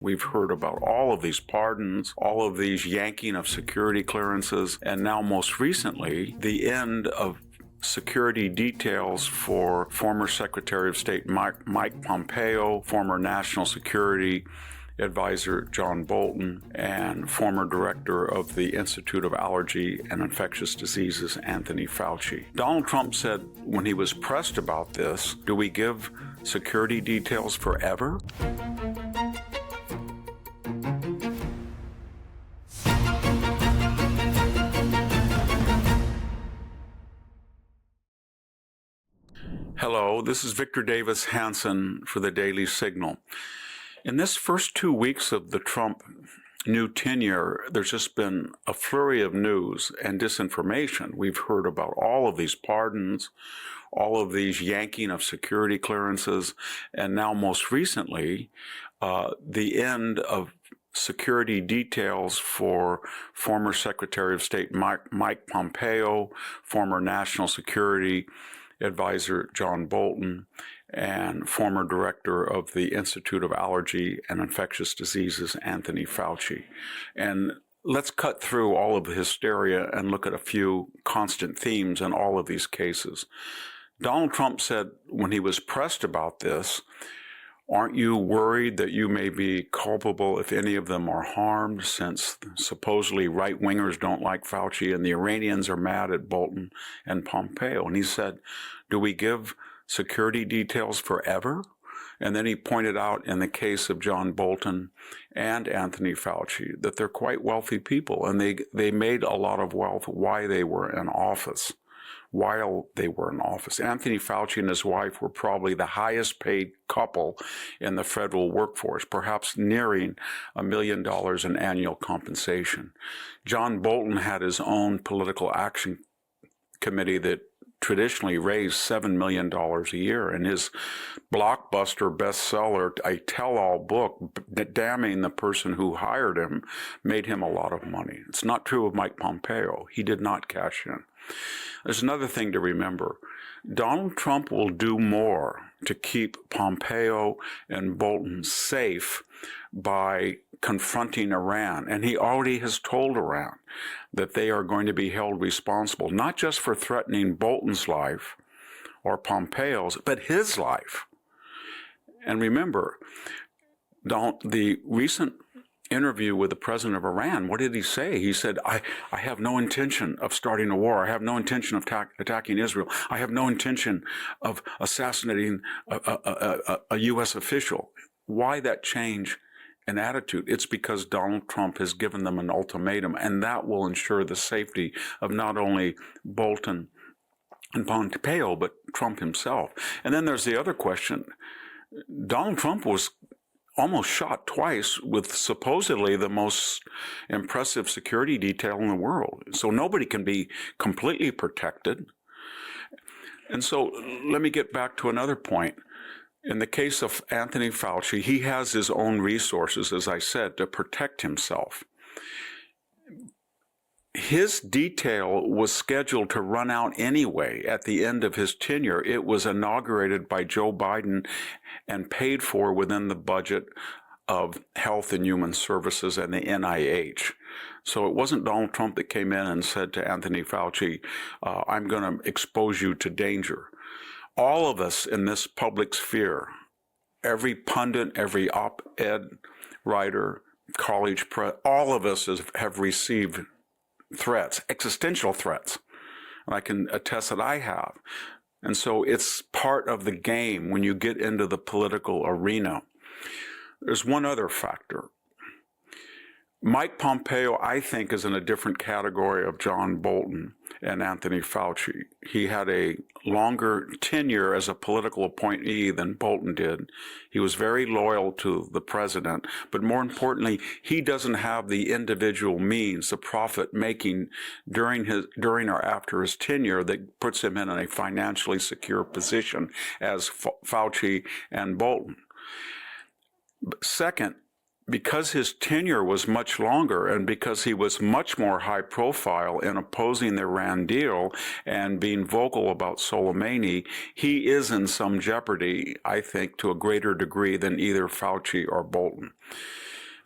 We've heard about all of these pardons, all of these yanking of security clearances, and now most recently, the end of security details for former Secretary of State Mike Pompeo, former National Security Advisor John Bolton, and former director of the Institute of Allergy and Infectious Diseases, Anthony Fauci. Donald Trump said when he was pressed about this, do we give security details forever? Hello, this is Victor Davis Hanson for the Daily Signal. In this first 2 weeks of the Trump new tenure, there's just been a flurry of news and disinformation. We've heard about all of these pardons, all of these yanking of security clearances, and now most recently, the end of security details for former Secretary of State Mike Pompeo, former National Security Advisor John Bolton, and former director of the Institute of Allergy and Infectious Diseases, Anthony Fauci. And let's cut through all of the hysteria and look at a few constant themes in all of these cases. Donald Trump said when he was pressed about this, aren't you worried that you may be culpable if any of them are harmed, since supposedly right-wingers don't like Fauci and the Iranians are mad at Bolton and Pompeo? And he said, do we give security details forever? And then he pointed out in the case of John Bolton and Anthony Fauci that they're quite wealthy people, and they made a lot of wealth while they were in office. Anthony Fauci and his wife were probably the highest paid couple in the federal workforce, perhaps nearing $1 million in annual compensation. John Bolton had his own political action committee that traditionally raised $7 million a year, and his blockbuster bestseller, a tell-all book damning the person who hired him, made him a lot of money. It's not true of Mike Pompeo. He did not cash in. There's another thing to remember. Donald Trump will do more to keep Pompeo and Bolton safe by confronting Iran. And he already has told Iran that they are going to be held responsible, not just for threatening Bolton's life or Pompeo's, but his life. And remember, the recent interview with the president of Iran, what did he say? He said, I have no intention of starting a war. I have no intention of attacking Israel. I have no intention of assassinating a U.S. official. Why that change in attitude? It's because Donald Trump has given them an ultimatum, and that will ensure the safety of not only Bolton and Pompeo, but Trump himself. And then there's the other question. Donald Trump was almost shot twice with supposedly the most impressive security detail in the world. So nobody can be completely protected. And so let me get back to another point. In the case of Anthony Fauci, he has his own resources, as I said, to protect himself. His detail was scheduled to run out anyway at the end of his tenure. It was inaugurated by Joe Biden and paid for within the budget of Health and Human Services and the NIH. So it wasn't Donald Trump that came in and said to Anthony Fauci, I'm going to expose you to danger. All of us in this public sphere, every pundit, every op-ed writer, college press, all of us have received threats, existential threats. And I can attest that I have. And so it's part of the game when you get into the political arena. There's one other factor. Mike Pompeo, I think, is in a different category of John Bolton and Anthony Fauci. He had a longer tenure as a political appointee than Bolton did. He was very loyal to the president, but more importantly, he doesn't have the individual means, the profit making during or after his tenure that puts him in a financially secure position as Fauci and Bolton. Second, because his tenure was much longer and because he was much more high profile in opposing the Iran deal and being vocal about Soleimani, he is in some jeopardy, I think, to a greater degree than either Fauci or Bolton.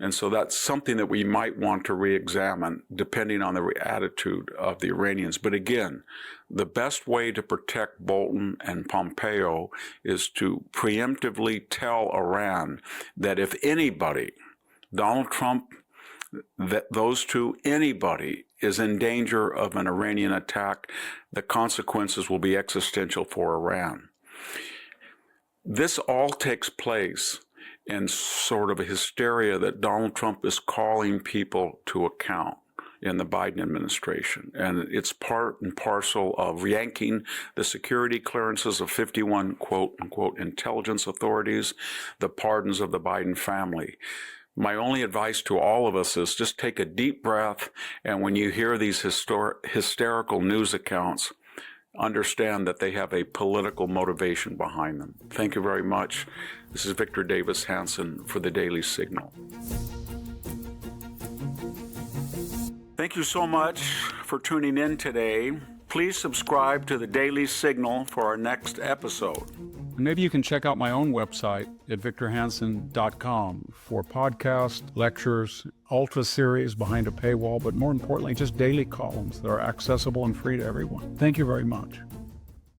And so that's something that we might want to re-examine depending on the attitude of the Iranians. But again, the best way to protect Bolton and Pompeo is to preemptively tell Iran that if anybody, Donald Trump, that those two, anybody is in danger of an Iranian attack, the consequences will be existential for Iran. This all takes place in sort of a hysteria that Donald Trump is calling people to account in the Biden administration. And it's part and parcel of yanking the security clearances of 51 quote-unquote intelligence authorities, the pardons of the Biden family. My only advice to all of us is just take a deep breath, and when you hear these hysterical news accounts, understand that they have a political motivation behind them. Thank you very much. This is Victor Davis Hanson for the Daily Signal. Thank you so much for tuning in today. Please subscribe to the Daily Signal for our next episode. Maybe you can check out my own website at victorhanson.com for podcasts, lectures, ultra series behind a paywall, but more importantly, just daily columns that are accessible and free to everyone. Thank you very much.